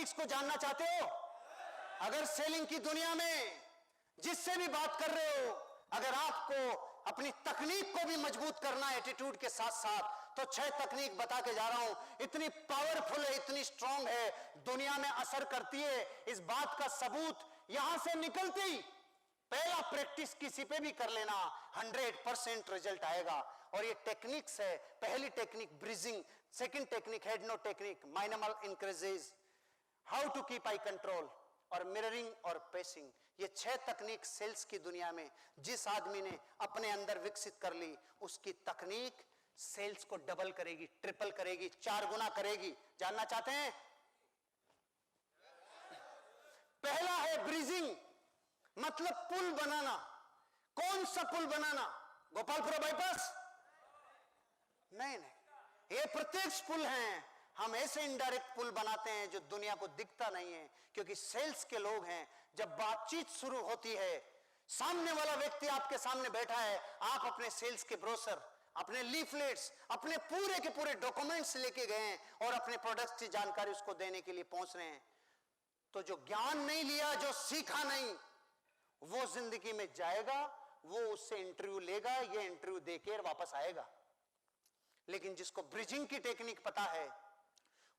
Techniques को जानना चाहते हो? अगर सेलिंग की दुनिया में जिससे भी बात कर रहे हो, अगर आपको अपनी तकनीक को भी मजबूत करना है एटीट्यूड के साथ साथ, तो 6 तकनीक बता के जा रहा हूं। इतनी पावरफुल है, इतनी स्ट्रांग है, दुनिया में असर करती है। इस बात का सबूत यहां से निकलते ही पहला प्रैक्टिस किसी पे भी कर लेना, 100% रिजल्ट आएगा। और ये टेक्निक्स है। पहली technique bridging, second technique head no technique, minimal increases, how to keep eye control, और मिररिंग और पेसिंग। ये 6 तकनीक सेल्स की दुनिया में जिस आदमी ने अपने अंदर विकसित कर ली, उसकी तकनीक सेल्स को डबल करेगी, ट्रिपल करेगी, 4 गुना करेगी। जानना चाहते हैं? पहला है ब्रीजिंग, मतलब पुल बनाना। कौन सा पुल बनाना? गोपालपुरा बाईपास? नहीं नहीं, ये प्रत्यक्ष पुल हैं। हम ऐसे इनडायरेक्ट पुल बनाते हैं जो दुनिया को दिखता नहीं है, क्योंकि सेल्स के लोग हैं। जब बातचीत शुरू होती है, सामने वाला व्यक्ति आपके सामने बैठा है, आप अपने सेल्स के ब्रोशर, अपने लीफलेट्स, अपने पूरे के पूरे डॉक्यूमेंट्स लेके गए हैं और अपने प्रोडक्ट्स की जानकारी उसको देने के लिए पहुंच रहे हैं। तो जो ज्ञान नहीं लिया, जो सीखा नहीं, वो जिंदगी में जाएगा, वो उससे इंटरव्यू लेगा, ये इंटरव्यू देकर वापस आएगा। लेकिन जिसको ब्रिजिंग की टेक्निक पता है,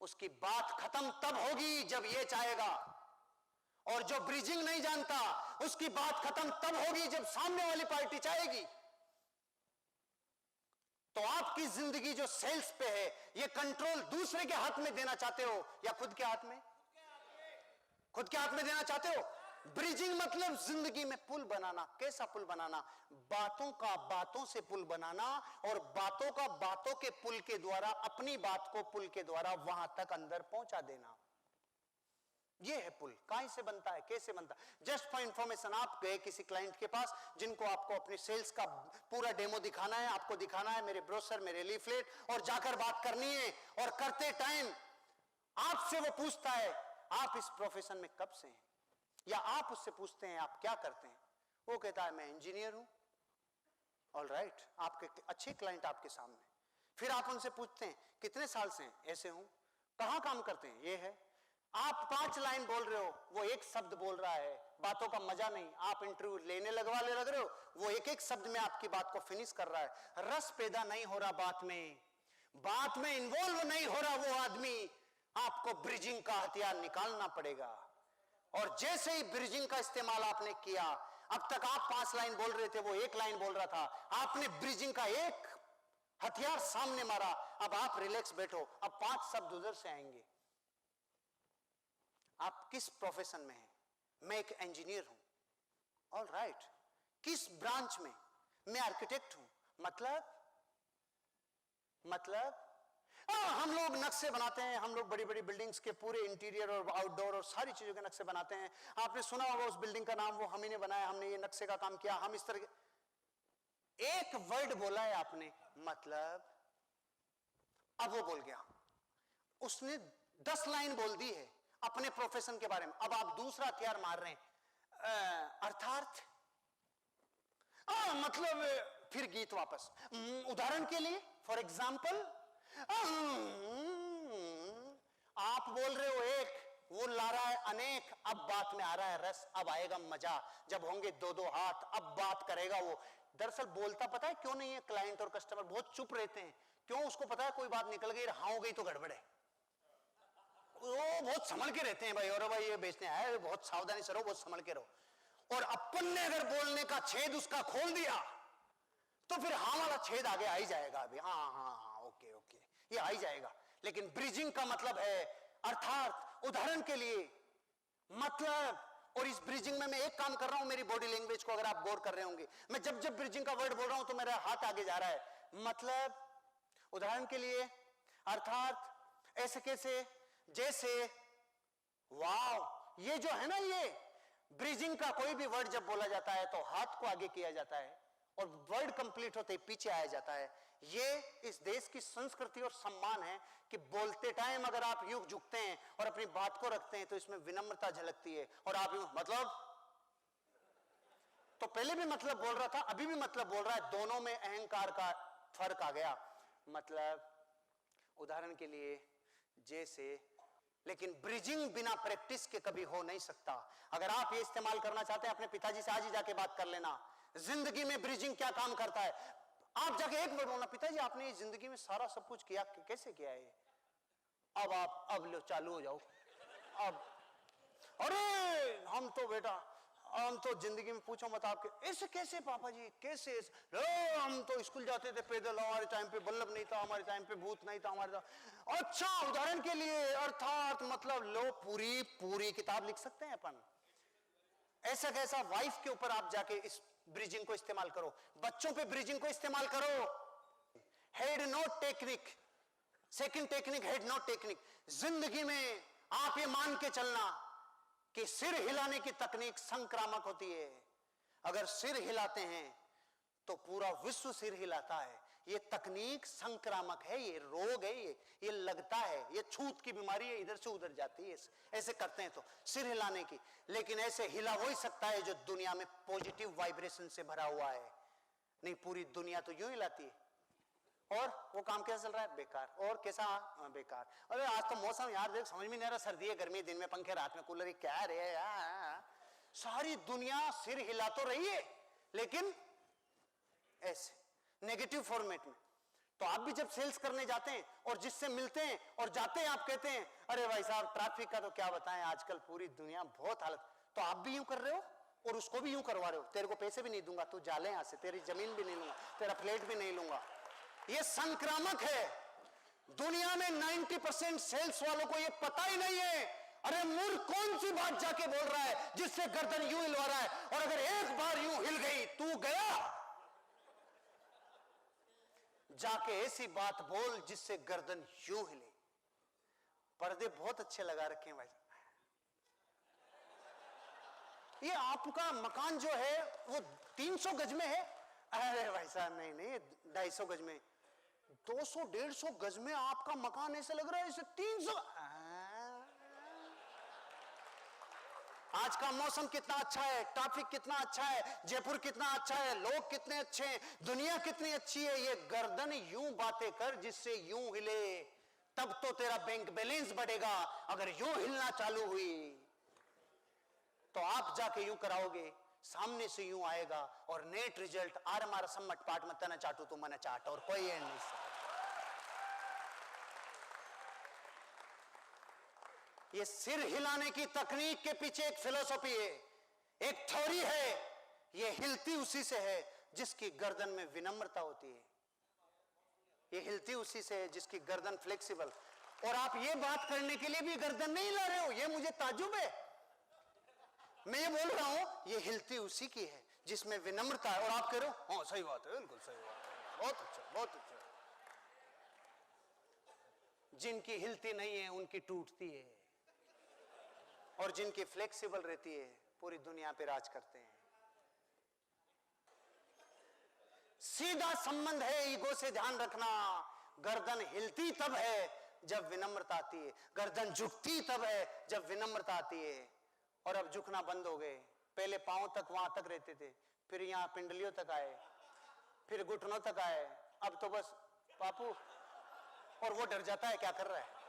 उसकी बात खत्म तब होगी जब ये चाहेगा। और जो ब्रिजिंग नहीं जानता, उसकी बात खत्म तब होगी जब सामने वाली पार्टी चाहेगी। तो आपकी जिंदगी जो सेल्स पे है, ये कंट्रोल दूसरे के हाथ में देना चाहते हो या खुद के हाथ में? खुद के हाथ में देना चाहते हो। ब्रिजिंग मतलब जिंदगी में पुल बनाना। कैसा पुल बनाना? बातों का बातों से पुल बनाना, और बातों का बातों के पुल के द्वारा अपनी बात को पुल के द्वारा वहां तक अंदर पहुंचा देना। यह है पुल। कहां से बनता है, कैसे बनता है? जस्ट फॉर इंफॉर्मेशन, आप गए किसी क्लाइंट के पास जिनको आपको अपनी सेल्स का पूरा डेमो दिखाना है, आपको दिखाना है मेरे ब्रोशर, मेरे लीफलेट, और जाकर बात करनी है। और करते टाइम आपसे वो पूछता है, आप इस प्रोफेशन में कब से हैं? या आप उससे पूछते हैं, आप क्या करते हैं? वो कहता है, मैं इंजीनियर हूं। ऑल राइट, आपके अच्छे क्लाइंट आपके सामने। फिर आप उनसे पूछते हैं, कितने साल से हैं? ऐसे हूं। कहां काम करते हैं? ये है। आप 5 लाइन बोल रहे हो, वो एक शब्द बोल रहा है। बातों का मजा नहीं। आप इंटरव्यू लेने लग रहे हो, वो एक एक शब्द में आपकी बात को फिनिश कर रहा है। रस पैदा नहीं हो रहा बात में इन्वॉल्व नहीं हो रहा वो आदमी। आपको ब्रिजिंग का हथियार निकालना पड़ेगा। और जैसे ही ब्रिजिंग का इस्तेमाल आपने किया, अब तक आप 5 लाइन बोल रहे थे, वो 1 लाइन बोल रहा था, आपने ब्रिजिंग का एक हथियार सामने मारा। अब आप रिलैक्स बैठो, अब 5 शब्द उधर से आएंगे। आप किस प्रोफेशन में हैं? मैं एक इंजीनियर हूं। ऑल राइट, किस ब्रांच में? मैं आर्किटेक्ट हूं। मतलब हम लोग नक्शे बनाते हैं, हम लोग बड़ी बड़ी बिल्डिंग्स के पूरे इंटीरियर और आउटडोर और सारी चीजों के नक्शे बनाते हैं। आपने सुना होगा उस बिल्डिंग का नाम, वो हम ही ने बनाया, हमने ये नक्शे का काम किया, हम इस तरह के। एक वर्ड बोला है आपने, मतलब। अब वो बोल गया, उसने 10 लाइन बोल दी है अपने प्रोफेशन के बारे में। अब आप दूसरा हथियार मार रहे हैं, अर्थात मतलब। फिर गीत वापस। उदाहरण के लिए, फॉर एग्जाम्पल, आप बोल रहे हो एक, वो ला रहा है अनेक। अब बात में आ रहा है रस, अब आएगा मजा। जब होंगे 2-2 हाथ, अब बात करेगा वो। दरअसल बोलता पता है क्यों नहीं है? क्लाइंट और कस्टमर बहुत चुप रहते हैं। क्यों? उसको पता है कोई बात निकल गई, हाँ हो गई तो गड़बड़ है। वो बहुत संभल के रहते हैं भाई, और भाई ये बेचने आया, बहुत सावधानी से रहो, बहुत संभल के रहो। और अपन ने अगर बोलने का छेद उसका खोल दिया, तो फिर हाँ वाला छेद आगे आ ही जाएगा। अभी हाँ, ओके, ये आ ही जाएगा। लेकिन ब्रिजिंग का मतलब है अर्थात, उदाहरण के लिए, मतलब। और इस ब्रिजिंग में मैं एक काम कर रहा हूं, मेरी बॉडी लैंग्वेज को अगर आप गौर कर रहे होंगे, मैं जब जब ब्रिजिंग का वर्ड बोल रहा हूं तो मेरा हाथ आगे जा रहा है। मतलब, उदाहरण के लिए, अर्थात, ऐसे कैसे, जैसे, वाव। ये जो है ना, ये ब्रिजिंग का कोई भी वर्ड जब बोला जाता है तो हाथ को आगे किया जाता है, और वर्ड कंप्लीट होते ही पीछे आया जाता है। ये इस देश की संस्कृति और सम्मान है कि बोलते टाइम अगर आप यूं झुकते हैं और अपनी बात को रखते हैं तो इसमें विनम्रता झलकती है। और आप यूं मतलब, तो पहले भी मतलब बोल रहा था, अभी भी मतलब बोल रहा है, दोनों में अहंकार का फर्क आ गया। मतलब, उदाहरण के लिए, जैसे, लेकिन ब्रिजिंग बिना प्रैक्टिस के कभी हो नहीं सकता। अगर आप ये इस्तेमाल करना चाहते हैं, अपने पिताजी से आज ही जाके बात कर लेना, जिंदगी में ब्रिजिंग क्या काम करता है। आप जाके एक बार बोलना, पिताजी आपने ये जिंदगी में सारा सब कुछ किया, कैसे किया है? अब आप अब लो चालू हो जाओ। अब अरे हम तो बेटा, हम तो जिंदगी में पूछो मत आपके ऐसे कैसे पापा जी, कैसे हम तो स्कूल जाते थे पैदल, हमारे टाइम पे बल्लभ नहीं था, हमारे टाइम पे भूत नहीं था, हमारे अच्छा उदाहरण के लिए अर्थात मतलब लो पूरी पूरी किताब लिख सकते हैं अपन। ऐसा कैसा वाइफ के ऊपर आप जाके इस ब्रिजिंग को इस्तेमाल करो, बच्चों पे ब्रिजिंग को इस्तेमाल करो। Head note technique, second technique head note technique. जिंदगी में आप ये मान के चलना कि सिर हिलाने की तकनीक संक्रामक होती है। अगर सिर हिलाते हैं तो पूरा विश्व सिर हिलाता है। ये तकनीक संक्रामक है, ये रोग है, ये लगता है, ये छूत की बीमारी है, इधर से उधर जाती है। ऐसे करते हैं तो सिर हिलाने की, लेकिन ऐसे हिला हो ही सकता है जो दुनिया में पॉजिटिव वाइब्रेशन से भरा हुआ है। नहीं, पूरी दुनिया तो यूं हिलाती है। और वो काम कैसा चल रहा है? बेकार। और कैसा? बेकार। अरे आज तो मौसम यार देख, समझ में नहीं आ रहा, सर्दी है, गर्मी, दिन में पंखे, रात में कूलर, क्या रे यार। सारी दुनिया सिर हिला तो रही है, लेकिन ऐसे नेगेटिव फॉर्मेट में। तो आप भी जब सेल्स करने जाते हैं और जिससे मिलते हैं और जाते हैं, आप कहते हैं अरे भाई साहब ट्रैफिक का तो क्या बताएं, आजकल पूरी दुनिया बहुत हालत। तो आप भी यूं कर रहे हो और उसको भी यूं करवा रहे हो। तेरे को पैसे भी नहीं दूंगा, तू जा ले यहां से, तेरी जमीन भी नहीं लूंगा, तेरा फ्लैट भी नहीं लूंगा। ये संक्रामक है। दुनिया में 90% सेल्स वालों को ये पता ही नहीं है। अरे मूर्ख, कौन सी बात जाके बोल रहा है जिससे गर्दन यूं हिलवा रहा है? और अगर एक बार यूं हिल गई, तू गया। जाके ऐसी बात बोल जिससे गर्दन यूं हिले। पर्दे बहुत अच्छे लगा रखे हैं भाई। ये आपका मकान जो है वो 300 गज में है? अरे भाई साहब नहीं नहीं, 250 गज में। 200-150 गज में आपका मकान ऐसे लग रहा है जैसे 300। आज का मौसम कितना अच्छा है, ट्रैफिक कितना अच्छा है, जयपुर कितना अच्छा है, लोग कितने अच्छे हैं, दुनिया कितनी अच्छी है। ये गर्दन यूं बातें कर जिससे यूं हिले, तब तो तेरा बैंक बैलेंस बढ़ेगा। अगर यूं हिलना चालू हुई तो आप जाके यूं कराओगे, सामने से यूं आएगा और नेट रिजल्ट आर मार सम्मट पाट में तना चाटू तो मन चाट, और कोई एंड नहीं। ये सिर हिलाने की तकनीक के पीछे एक फिलॉसफी है, एक थ्योरी है। ये हिलती उसी से है जिसकी गर्दन में विनम्रता होती है। ये हिलती उसी से है जिसकी गर्दन फ्लेक्सिबल। और आप ये बात करने के लिए भी गर्दन नहीं ला रहे हो, ये मुझे ताज्जुब है। मैं ये बोल रहा हूं ये हिलती उसी की है जिसमें विनम्रता है, और आप कह रहे हो हाँ सही बात है, बिल्कुल सही बात है, बहुत अच्छा बहुत अच्छा। जिनकी हिलती नहीं है उनकी टूटती है, और जिनकी फ्लेक्सिबल रहती है पूरी दुनिया पे राज करते हैं। सीधा संबंध है ईगो से, ध्यान रखना। गर्दन हिलती तब है जब विनम्रता आती है, गर्दन झुकती तब है जब विनम्रता आती है। और अब झुकना बंद हो गए। पहले पांव तक वहां तक रहते थे, फिर यहां पिंडलियों तक आए, फिर घुटनों तक आए, अब तो बस पापू। और वो डर जाता है क्या कर रहा है।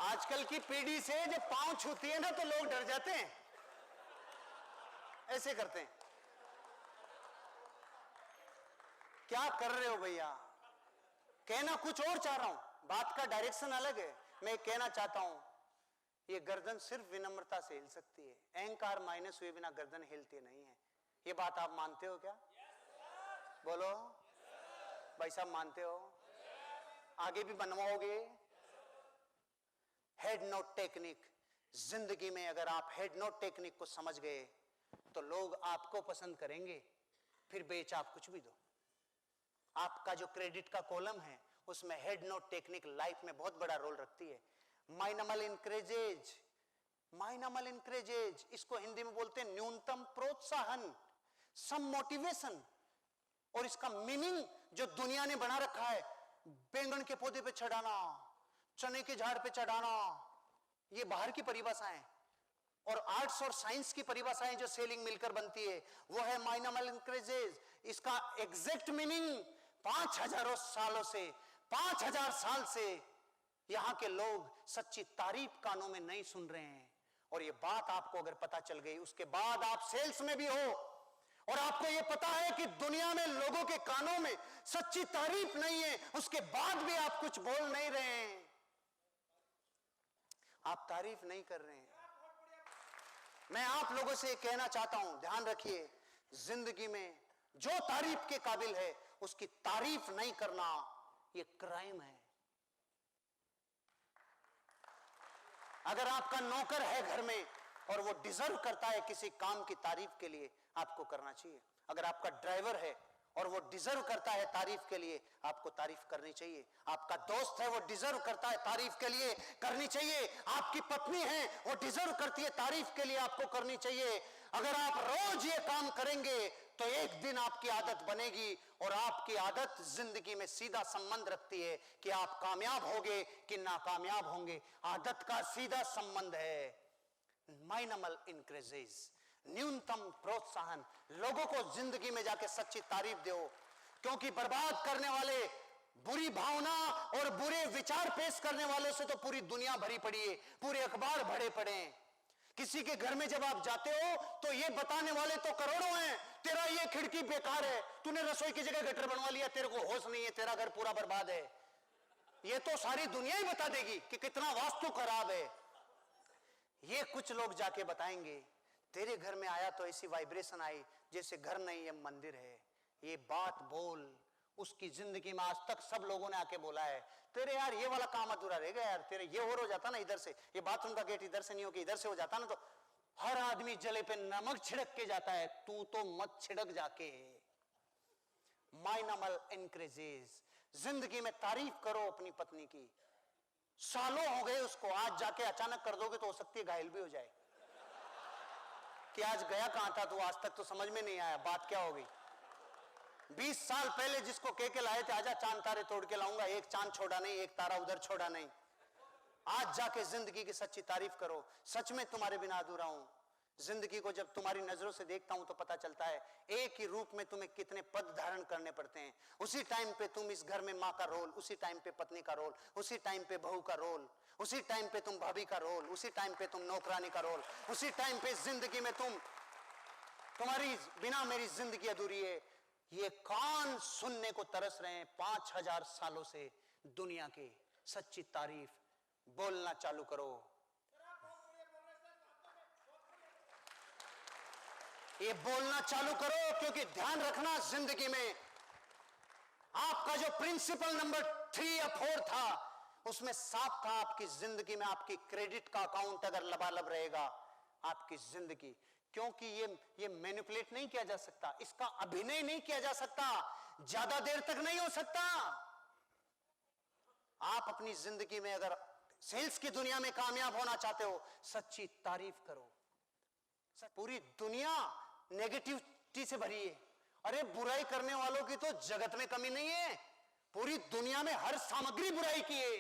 आजकल की पीढ़ी से जब पांव छूती है ना तो लोग डर जाते हैं, ऐसे करते हैं। क्या कर रहे हो भैया? कहना कुछ और चाह रहा हूं, बात का डायरेक्शन अलग है। मैं कहना चाहता हूं ये गर्दन सिर्फ विनम्रता से हिल सकती है, अहंकार माइनस हुए बिना गर्दन हिलती नहीं है। ये बात आप मानते हो क्या? बोलो भाई साहब, मानते हो? आगे भी बनवाओगे? Head note technique. जिंदगी में अगर आप हेड नोट टेक्निक को समझ गए तो लोग आपको पसंद करेंगे, फिर बेच आप कुछ भी दो। आपका जो क्रेडिट का कॉलम है उसमें हेड नोट टेक्निक लाइफ में बहुत बड़ा रोल रखती है। माइनमल इंक्रेजेज, माइनमल इंक्रेजेज, इसको हिंदी में बोलते हैं न्यूनतम प्रोत्साहन, सम मोटिवेशन। और इसका मीनिंग जो दुनिया ने बना रखा है, बैंगन के पौधे पे चढ़ाना, चने के झाड़ पे चढ़ाना, ये बाहर की परिभाषाएं। और आर्ट्स और साइंस की परिभाषाएं जो सेलिंग मिलकर बनती है वो है माइनमल इंक्रेजेज। इसका एग्जैक्ट मीनिंग 5000 सालों से, 5000 साल से यहां के लोग सच्ची तारीफ कानों में नहीं सुन रहे हैं। और ये बात आपको अगर पता चल गई, उसके बाद आप सेल्स में भी हो और आपको ये पता है कि दुनिया में लोगों के कानों में सच्ची तारीफ नहीं है, उसके बाद भी आप कुछ बोल नहीं रहे हैं, आप तारीफ नहीं कर रहे हैं। मैं आप लोगों से कहना चाहता हूं, ध्यान रखिए, जिंदगी में जो तारीफ के काबिल है उसकी तारीफ नहीं करना यह क्राइम है। अगर आपका नौकर है घर में और वो डिजर्व करता है किसी काम की तारीफ के लिए, आपको करना चाहिए। अगर आपका ड्राइवर है और वो डिजर्व करता है तारीफ के लिए, आपको तारीफ करनी चाहिए। आपका दोस्त है, वो डिजर्व करता है तारीफ के लिए, करनी चाहिए। आपकी पत्नी है, वो डिजर्व करती है तारीफ के लिए, आपको करनी चाहिए। अगर आप रोज ये काम करेंगे तो एक दिन आपकी आदत बनेगी और आपकी आदत जिंदगी में सीधा संबंध रखती है कि आप कामयाब होंगे कि नाकामयाब होंगे। आदत का सीधा संबंध है। माइनमल इंक्रीजेस, न्यूनतम प्रोत्साहन। लोगों को जिंदगी में जाके सच्ची तारीफ दो, क्योंकि बर्बाद करने वाले, बुरी भावना और बुरे विचार पेश करने वालों से तो पूरी दुनिया भरी पड़ी है, पूरे अखबार भरे पड़े हैं। किसी के घर में जब आप जाते हो तो ये बताने वाले तो करोड़ों हैं, तेरा ये खिड़की बेकार है, तूने रसोई की जगह गटर बनवा लिया, तेरे को होश नहीं है, तेरा घर पूरा बर्बाद है। ये तो सारी दुनिया ही बता देगी कि कितना वास्तु खराब है। ये कुछ लोग जाके बताएंगे, तेरे घर में आया तो ऐसी वाइब्रेशन आई जैसे घर नहीं है मंदिर है। ये बात बोल, उसकी जिंदगी में आज तक सब लोगों ने आके बोला है, तेरे यार ये वाला काम अधूरा रह गया यार, तेरे ये और हो जाता ना इधर से, ये बाथरूम का गेट इधर से नहीं हो कि इधर से हो जाता ना, तो हर आदमी जले पे नमक छिड़क के जाता है, तू तो मत छिड़क जाके। माइनमल इंक्रीजेस। जिंदगी में तारीफ करो अपनी पत्नी की। सालों हो गए उसको, आज जाके अचानक कर दोगे तो हो सकती है घायल भी हो जाए कि आज गया कहां था तू, आज तक तो समझ में नहीं आया बात क्या हो गई। 20 साल पहले जिसको कह के लाए थे आजा चांद तारे तोड़ के लाऊंगा, एक चांद छोड़ा नहीं, एक तारा उधर छोड़ा नहीं। आज जाके जिंदगी की सच्ची तारीफ करो। सच में तुम्हारे बिना अधूरा हूं। जिंदगी को जब तुम्हारी नजरों से देखता हूं तो पता चलता है एक ही रूप में तुम्हें कितने पद धारण करने पड़ते हैं। उसी टाइम पे तुम इस घर में मां का रोल, उसी टाइम पे पत्नी का रोल, उसी टाइम पे बहू का रोल, उसी टाइम पे तुम भाभी का रोल, उसी टाइम पे तुम नौकरानी का रोल, उसी टाइम पे जिंदगी में तुम्हारी बिना मेरी जिंदगी अधूरी है। ये कान सुनने को तरस रहे हैं 5000 सालों से दुनिया की सच्ची तारीफ। बोलना चालू करो। ये बोलना चालू करो, क्योंकि ध्यान रखना जिंदगी में आपका जो प्रिंसिपल नंबर 3 या 4 था उसमें साफ था, आपकी जिंदगी में आपकी क्रेडिट का अकाउंट अगर लबालब रहेगा आपकी जिंदगी, क्योंकि ये मैनिपुलेट नहीं किया जा सकता, इसका अभिनय नहीं किया जा सकता, ज्यादा देर तक नहीं हो सकता। आप अपनी जिंदगी में अगर सेल्स की दुनिया में कामयाब होना चाहते हो, सच्ची तारीफ करो। पूरी दुनिया नेगेटिविटी से भरी है। अरे बुराई करने वालों की तो जगत में कमी नहीं है, पूरी दुनिया में हर सामग्री बुराई की है,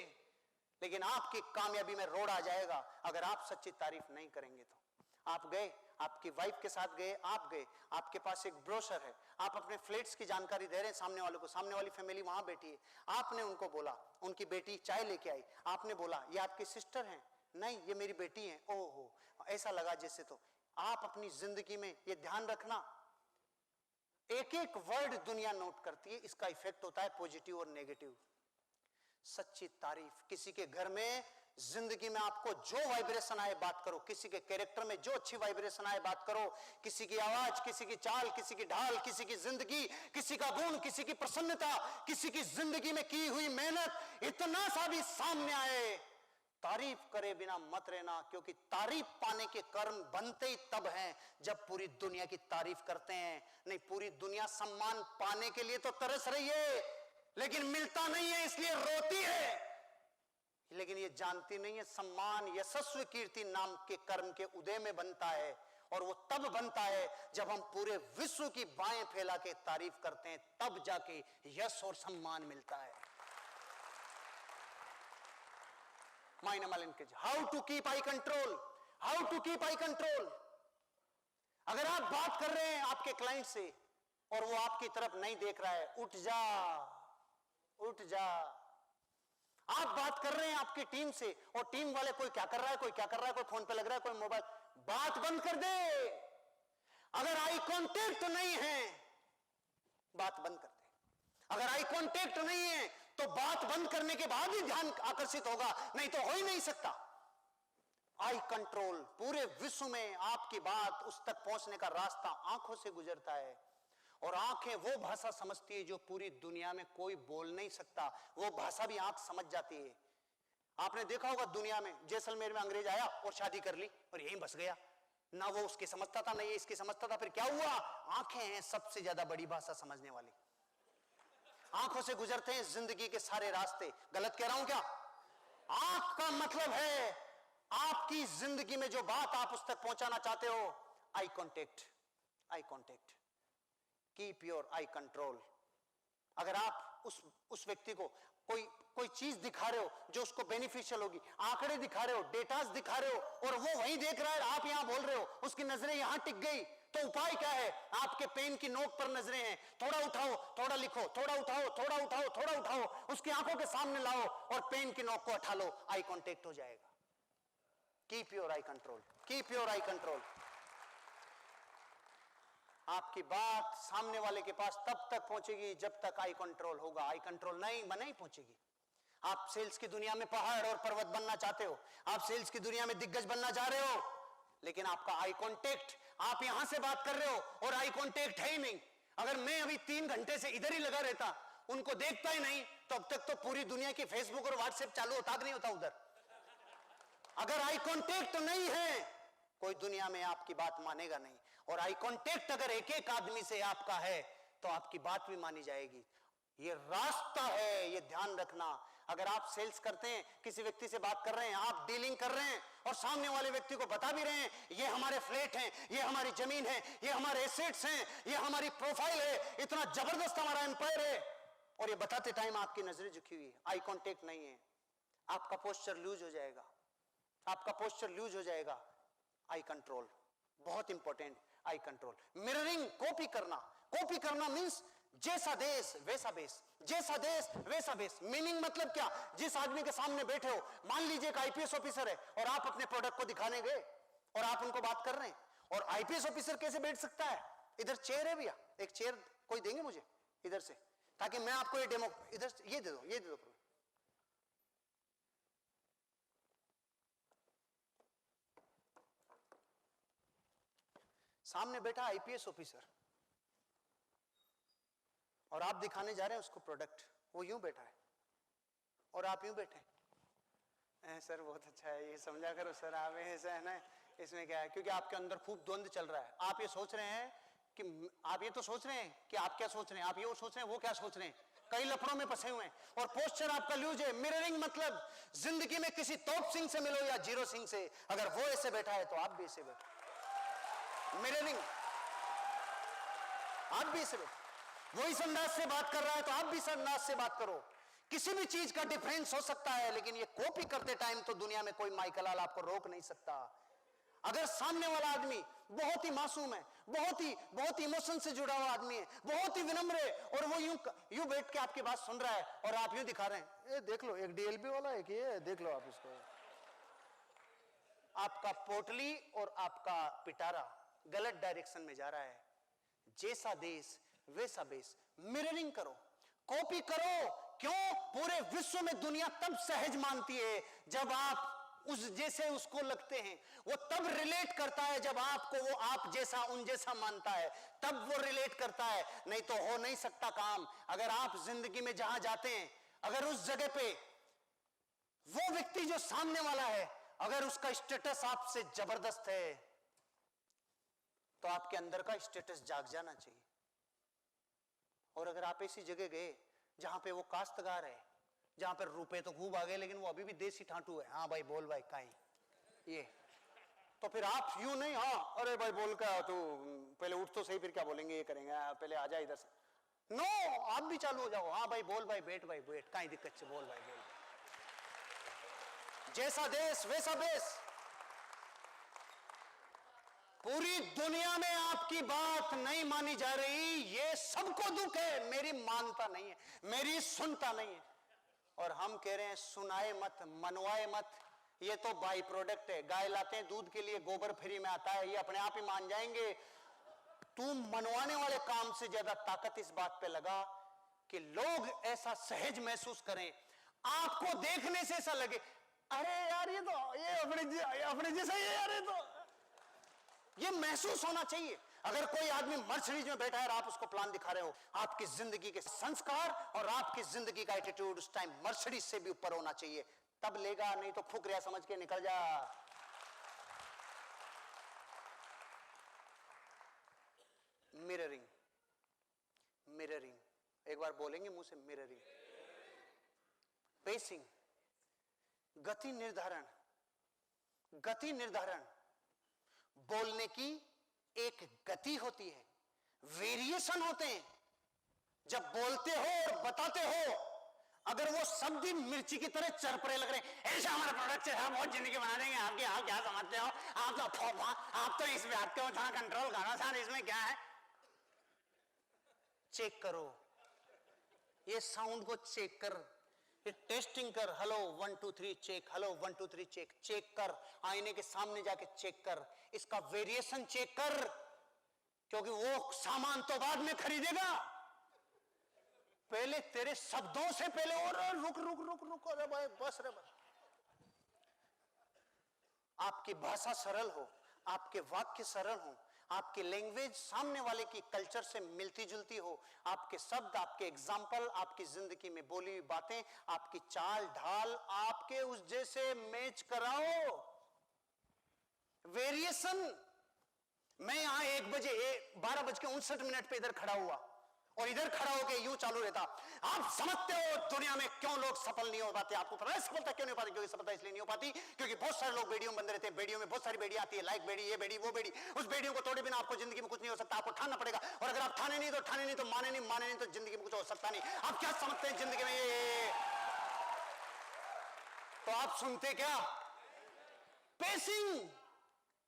लेकिन आपकी कामयाबी में रोड आ जाएगा अगर आप सच्ची तारीफ नहीं करेंगे तो। आप गए, आपकी वाइफ के साथ गए, आप गए, आपके पास एक ब्रोशर है, आप अपने फ्लैट्स की जानकारी दे रहे हैं सामने वालों को, सामने वाली फैमिली वहां बैठी है, आपने उनको बोला, उनकी बेटी चाय लेके आई, आपने बोला ये आपकी सिस्टर हैं, नहीं ये मेरी बेटी है, ओहो ऐसा लगा जैसे। तो आप अपनी जिंदगी में ये ध्यान रखना, एक एक वर्ड दुनिया नोट करती है, इसका इफेक्ट होता है पॉजिटिव और नेगेटिव। सच्ची तारीफ। किसी के घर में जिंदगी में आपको जो वाइब्रेशन आए बात करो, किसी के कैरेक्टर में जो अच्छी वाइब्रेशन आए बात करो, किसी की आवाज, किसी की चाल, किसी की ढाल, किसी की जिंदगी, किसी का गुण, किसी की प्रसन्नता, किसी की जिंदगी में की हुई मेहनत, इतना सा भी सामने आए, तारीफ करे बिना मत रहना, क्योंकि तारीफ पाने के कर्म बनते ही तब हैं जब पूरी दुनिया की तारीफ करते हैं। नहीं, पूरी दुनिया सम्मान पाने के लिए तो तरस रही है लेकिन मिलता नहीं है इसलिए रोती है, लेकिन ये जानती नहीं है सम्मान यशस्व कीर्ति नाम के कर्म के उदय में बनता है, और वो तब बनता है जब हम पूरे विश्व की बाहें फैला के तारीफ करते हैं, तब जाके यश और सम्मान मिलता है। Minimal increase. How to keep eye control, how to keep eye control. अगर आप बात कर रहे हैं आपके क्लाइंट से और वो आपकी तरफ नहीं देख रहा है, उठ जा, उठ जा। आप बात कर रहे हैं आपकी टीम से और टीम वाले कोई क्या कर रहा है, कोई क्या कर रहा है, कोई फोन पे लग रहा है, कोई मोबाइल, बात बंद कर दे। अगर आई कांटेक्ट नहीं है बात बंद कर दे। अगर आई कांटेक्ट नहीं है तो बात बंद करने के बाद ही ध्यान आकर्षित होगा, नहीं तो हो ही नहीं सकता। आई कंट्रोल, पूरे विश्व में आपकी बात उस तक पहुंचने का रास्ता आंखों से गुजरता है और आंखें वो भाषा समझती है जो पूरी दुनिया में कोई बोल नहीं सकता, वो भाषा भी आंख समझ जाती है। आपने देखा होगा दुनिया में, जैसलमेर में अंग्रेज आया और शादी कर ली और यहीं बस गया, ना वो उसकी समझता था ना ये इसकी समझता था। फिर क्या हुआ? आंखें हैं सबसे ज्यादा बड़ी भाषा समझने वाली। आंखों से गुजरते हैं जिंदगी के सारे रास्ते। गलत कह रहा हूं क्या? आंख का मतलब है आपकी जिंदगी में जो बात आप उस तक पहुंचाना चाहते हो, eye contact. Eye contact, keep your I control. अगर आप उस व्यक्ति को कोई चीज दिखा रहे हो जो उसको बेनिफिशियल होगी, आंकड़े दिखा रहे हो, डेटास दिखा रहे हो और वो वहीं देख रहा है, आप यहां बोल रहे हो, उसकी नजरें यहां टिक गई, तो उपाय क्या है? आपके पेन की नोक पर नजरें हैं, थोड़ा उठाओ, थोड़ा लिखो, थोड़ा उठाओ, थोड़ा उठाओ, थोड़ा उठाओ, उसकी आंखों के सामने लाओ और पेन की नोक को उठा लो, आई कांटेक्ट हो जाएगा। Keep your I control, keep your I control. आपकी बात सामने वाले के पास तब तक पहुंचेगी जब तक आई कंट्रोल होगा। आई कंट्रोल नहीं पहुंचेगी। आप सेल्स की दुनिया में पहाड़ और पर्वत बनना चाहते हो, आप सेल्स की दुनिया में दिग्गज बनना चाह रहे हो, लेकिन आपका आई कांटेक्ट, आप यहां से बात कर रहे हो और आई कांटेक्ट है ही नहीं। अगर मैं अभी 3 घंटे से इधर ही लगा रहता, उनको देखता ही नहीं, तो अब तक तो पूरी दुनिया की फेसबुक और व्हाट्सएप चालू होता कि नहीं होता उधर। अगर आई कांटेक्ट नहीं है, कोई दुनिया में आपकी बात मानेगा नहीं। और आई कांटेक्ट अगर एक एक आदमी से आपका है तो आपकी बात भी मानी जाएगी। ये रास्ता है, ये ध्यान रखना। अगर आप सेल्स करते हैं, किसी व्यक्ति से बात कर रहे हैं, आप डीलिंग कर रहे हैं और सामने वाले व्यक्ति को बता भी रहे हैं ये हमारे फ्लैट हैं, ये हमारी जमीन है, ये हमारे एसेट्स हैं, ये हमारी प्रोफाइल है, इतना जबरदस्त हमारा एम्पायर है, और ये बताते टाइम आपकी नजरें झुकी हुई है, आई कांटेक्ट नहीं है, आपका पोस्चर लूज हो जाएगा, आपका पोस्चर लूज हो जाएगा। आई कंट्रोल बहुत इंपॉर्टेंट। आई कंट्रोल, मिररिंग, कॉपी करना मींस जैसा देश वैसा बेस, जैसा देश वैसा बेस। मीनिंग मतलब क्या? जिस आदमी के सामने बैठे हो, मान लीजिए एक आईपीएस ऑफिसर है और आप अपने प्रोडक्ट को दिखाने गए और आप उनको बात कर रहे हैं, और आईपीएस ऑफिसर कैसे बैठ सकता है? इधर चेयर है भैया, एक चेयर कोई देंगे मुझे इधर से, ताकि मैं आपको ये डेमो, इधर ये दे दो, ये दे दो। सामने बैठा आईपीएस ऑफिसर और आप दिखाने जा रहे हैं उसको प्रोडक्ट, वो यूं बैठा है और आप यूं बैठे। सर बहुत अच्छा है, ये समझा करो सर, आप ऐसा है ना, इसमें क्या है? क्योंकि आपके अंदर खूब द्वंद्व चल रहा है। आप ये सोच रहे हैं कि आप ये तो सोच रहे हैं कि आप क्या सोच रहे हैं, आप ये सोच रहे हैं वो क्या सोच रहे हैं, कई लफड़ों में फंसे हुए हैं और पोस्चर आपका लूज है। मिररिंग मतलब जिंदगी में किसी तोप सिंह से मिलो या जीरो सिंह से, अगर वो ऐसे बैठा है तो आप भी ऐसे बैठो। मिररिंग, आप भी ऐसे बैठो। वो इस अंदाज से बात कर रहा है तो आप भी इस अंदाज से बात करो। किसी भी चीज का डिफरेंस हो सकता है, लेकिन ये कॉपी करते टाइम तो दुनिया में कोई माइकलाल आपको रोक नहीं सकता। अगर सामने वाला आदमी बहुत ही मासूम है, बहुत ही इमोशन से जुड़ा हुआ आदमी है, बहुत ही विनम्र है, और वो यूं बैठ के आपकी बात सुन रहा है और आप यूं दिखा रहे हैं, ये देख लो एक डीएलपी वाला है कि ये देख लो आप इसको, आपका पोटली और आपका पिटारा गलत डायरेक्शन में जा रहा है। जैसा देश वैसा बेस। मिररिंग करो, कॉपी करो। क्यों? पूरे विश्व में दुनिया तब सहज मानती है जब आप उस जैसे उसको लगते हैं, वो तब रिलेट करता है जब आपको वो आप जैसा उन जैसा मानता है, तब वो रिलेट करता है, नहीं तो हो नहीं सकता काम। अगर आप जिंदगी में जहां जाते हैं, अगर उस जगह पे वो व्यक्ति जो सामने वाला है, अगर उसका स्टेटस आपसे जबरदस्त है, तो आपके अंदर का स्टेटस जाग जाना चाहिए। और अगर आप ऐसी जगह गए जहां पे वो काश्तकार है, जहां पर रुपए तो खूब आ गए लेकिन वो अभी भी देसी ठाटू है, हाँ भाई बोल भाई काई ये, तो फिर आप यूं नहीं, हाँ अरे भाई बोल का तू पहले उठ तो सही, फिर क्या बोलेंगे, ये करेंगे, पहले आ जा इधर से। नो, आप भी चालू हो जाओ, हाँ भाई बोल भाई बैठ भाई बैठ, काई दिक्कत से बोल भाई बोल। जैसा देश वैसा बेस। पूरी दुनिया में आपकी बात नहीं मानी जा रही, ये सबको दुख है। मेरी मानता नहीं है, मेरी सुनता नहीं है। और हम कह रहे हैं सुनाए मत, मनवाए मत। ये तो बाई प्रोडक्ट है। गाय लाते हैं दूध के लिए, गोबर फ्री में आता है, ये अपने आप ही मान जाएंगे। तू मनवाने वाले काम से ज्यादा ताकत इस बात पे लगा कि लोग ऐसा सहज महसूस करें, आपको देखने से ऐसा लगे अरे यार ये अपने जैसा ही है यार, ये महसूस होना चाहिए। अगर कोई आदमी मर्सिडीज में बैठा है और आप उसको प्लान दिखा रहे हो, आपकी जिंदगी के संस्कार और आपकी जिंदगी का एटीट्यूड उस टाइम मर्सिडीज से भी ऊपर होना चाहिए, तब लेगा, नहीं तो फुकरिया समझ के निकल जा। मिररिंग, मिररिंग, एक बार बोलेंगे मुंह से, मिररिंग। पेसिंग, गति निर्धारण। गति निर्धारण बोलने की एक गति होती है, वेरिएशन होते हैं। जब बोलते हो और बताते हो, अगर वो शब्द ही मिर्ची की तरह चरपरे लग रहे हैं, ऐसा हमारा प्रोडक्ट है, बहुत जिंदगी बना देंगे आपकी, आप क्या समझते हो, आप तो इस बात को थोड़ा कंट्रोल करो सर, इसमें क्या है। चेक करो, ये साउंड को चेक कर, ये टेस्टिंग कर। Hello 1 2 3 check, hello 1 2 3 check, check कर। आईने के सामने जाके चेक कर, इसका वेरिएशन चेक कर, क्योंकि वो सामान तो बाद में खरीदेगा, पहले तेरे शब्दों से पहले। और रुक रुक रुक रुक, अरे भाई बस रे बस। आपकी भाषा सरल हो, आपके वाक्य सरल हो, आपकी लैंग्वेज सामने वाले की कल्चर से मिलती जुलती हो, आपके शब्द, आपके एग्जाम्पल, आपकी जिंदगी में बोली हुई बातें, आपकी चाल ढाल आपके उस जैसे मैच कराओ। वेरिएशन। मैं यहां 12:59 पे इधर खड़ा हुआ और इधर खड़ा होकर यूं चालू रहता। आप समझते हो दुनिया में क्यों लोग सफल नहीं हो पाते? आपको पता है सफलता क्यों नहीं हो पाती? क्योंकि सफलता इसलिए नहीं हो पाती क्योंकि बहुत सारे लोग बेड़ियों में बंद रहते हैं। बेड़ियों में बहुत सारी बेड़ी आती है, लाइक बेड़ी, ये बेड़ी, वो बेड़ी। उस बेड़ियों को तोड़े बिना आपको जिंदगी में कुछ नहीं हो सकता। आपको ठानना पड़ेगा, और अगर आप ठाने नहीं तो माने नहीं तो जिंदगी में कुछ हो सकता नहीं। आप क्या समझते हैं जिंदगी में ये? तो आप सुनते क्या? पेसिंग,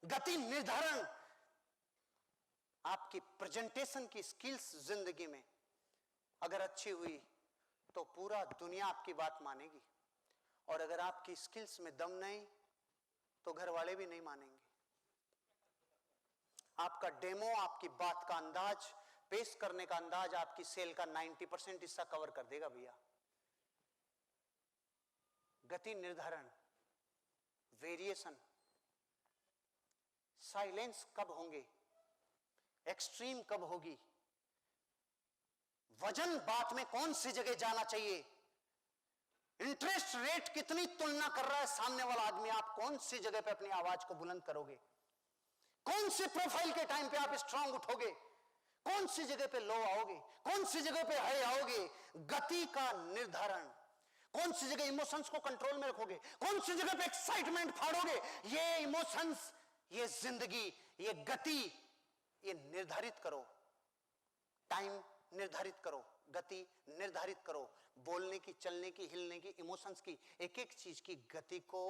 गति निर्धारण। आपकी प्रेजेंटेशन की स्किल्स जिंदगी में अगर अच्छी हुई तो पूरा दुनिया आपकी बात मानेगी, और अगर आपकी स्किल्स में दम नहीं तो घर वाले भी नहीं मानेंगे। आपका डेमो, आपकी बात का अंदाज, पेश करने का अंदाज आपकी सेल का 90% हिस्सा कवर कर देगा भैया। गति निर्धारण, वेरिएशन। साइलेंस कब होंगे, एक्सट्रीम कब होगी, वजन बात में कौन सी जगह जाना चाहिए, इंटरेस्ट रेट कितनी तुलना कर रहा है सामने वाला आदमी, आप कौन सी जगह पे अपनी आवाज को बुलंद करोगे, कौन सी प्रोफाइल के टाइम पे आप स्ट्रांग उठोगे, कौन सी जगह पे लो आओगे, कौन सी जगह पे हाई आओगे। गति का निर्धारण, कौन सी जगह इमोशंस को कंट्रोल में रखोगे, कौन सी जगह पे एक्साइटमेंट फाड़ोगे। ये इमोशंस, ये जिंदगी, ये गति, ये निर्धारित करो। टाइम निर्धारित करो, गति निर्धारित करो, बोलने की, चलने की, हिलने की, इमोशंस की, एक एक चीज की गति को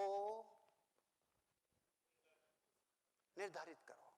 निर्धारित करो।